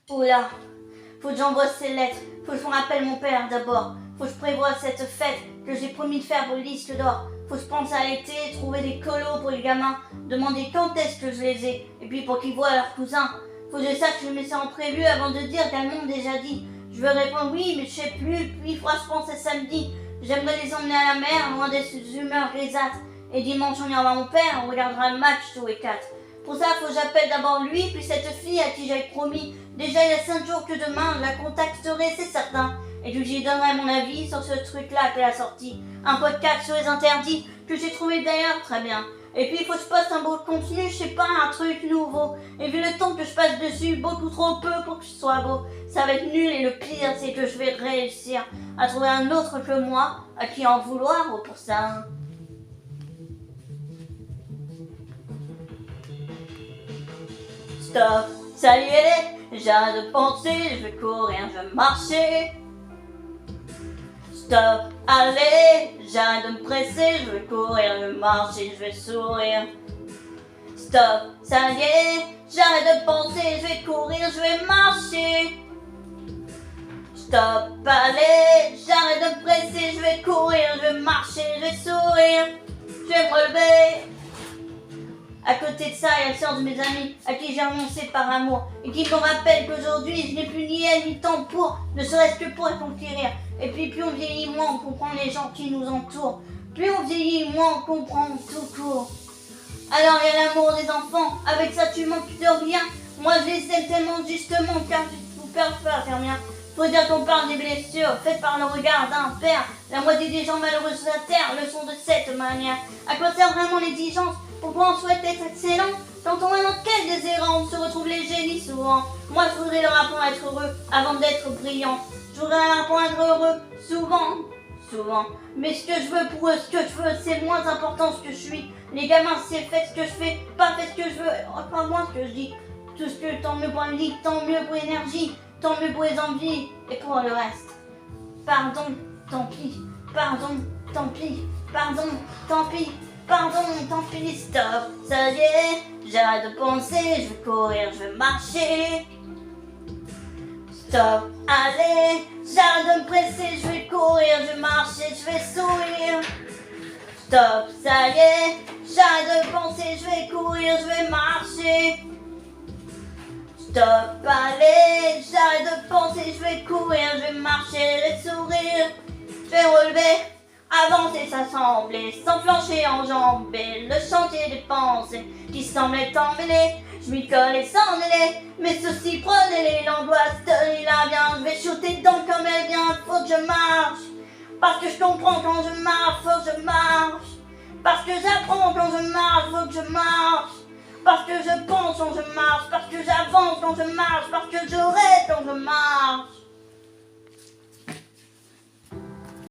Oula, faut que j'envoie ces lettres, faut que je me rappelle mon père d'abord, faut que je prévoie cette fête que j'ai promis de faire pour le disque d'or, faut que je pense à l'été, trouver des colos pour les gamins, demander quand est-ce que je les ai, et puis pour qu'ils voient leurs cousins, faut que je sache que je mets ça en prévu avant de dire qu'elles m'ont déjà dit. Je veux répondre oui, mais je sais plus, puis il faudra se penser samedi, j'aimerais les emmener à la mer, loin des humeurs grisâtres, et dimanche on ira voir mon père, on regardera le match tous les quatre. Pour ça, faut que j'appelle d'abord lui, puis cette fille à qui j'avais promis. Déjà, il y a 5 jours que demain, je la contacterai, c'est certain. Et puis, j'y donnerai mon avis sur ce truc-là qu'elle a sorti. Un podcast sur les interdits, que j'ai trouvé d'ailleurs très bien. Et puis, il faut que je poste un beau contenu, je sais pas, un truc nouveau. Et vu le temps que je passe dessus, beaucoup trop peu pour que ce soit beau. Ça va être nul et le pire, c'est que je vais réussir à trouver un autre que moi, à qui en vouloir pour ça. Stop, ça y est, j'arrête de penser, je vais courir, je vais marcher. Stop, allez, j'arrête de me presser, je vais courir, je vais marcher, je vais sourire. Stop, ça y est, j'arrête de penser, je vais courir, je vais marcher. Stop, allez, j'arrête de me presser, je vais courir, je vais marcher, je vais sourire. Je vais me relever. À côté de ça, il y a le sort de mes amis à qui j'ai renoncé par amour et qui me rappellent qu'aujourd'hui, je n'ai plus ni aile ni temps pour, ne serait-ce que pour conquérir. Et puis, plus on vieillit, moins on comprend les gens qui nous entourent. Plus on vieillit, moins on comprend tout court. Alors, il y a l'amour des enfants. Avec ça, tu manques de rien. Moi, je les aime tellement justement car je vous perds pas, faire rien. Faut dire qu'on parle des blessures faites par le regard d'un père. La moitié des gens malheureux sur la terre le sont de cette manière. À quoi sert vraiment l'exigence? Pourquoi on souhaite être excellent? Quand on est dans quelle déshérence se retrouvent les génies souvent. Moi je voudrais leur apprendre à être heureux avant d'être brillant. Je voudrais leur apprendre à être heureux souvent. Mais ce que je veux pour eux, ce que je veux, c'est moins important ce que je suis. Les gamins, c'est fait ce que je fais, pas fait ce que je veux, pas moi ce que je dis. Tout ce que tant mieux pour la vie, tant mieux pour l'énergie, tant mieux pour les envies et pour le reste. Pardon, tant pis, pardon, tant pis, pardon, tant pis. Pardon, tant pis, stop, ça y est, j'arrête de penser, je vais courir, je vais marcher. Stop, allez, j'arrête de me presser, je vais courir, je vais marcher, je vais sourire. Stop, ça y est, j'arrête de penser, je vais courir, je vais marcher. Stop, allez, j'arrête de penser, je vais courir, je vais marcher, je vais sourire. Je vais relever. Avancer, s'assembler, s'enflancher, enjamber, le chantier des pensées qui semblait emmêlé. Je m'y collais sans délai, mais ceci prenez-les, l'angoisse tenez-la bien. Je vais shooter dedans comme elle vient, faut que je marche. Parce que je comprends quand je marche, faut que je marche. Parce que j'apprends quand je marche, faut que je marche. Parce que je pense quand je marche, parce que j'avance quand je marche, parce que je rêve quand je marche.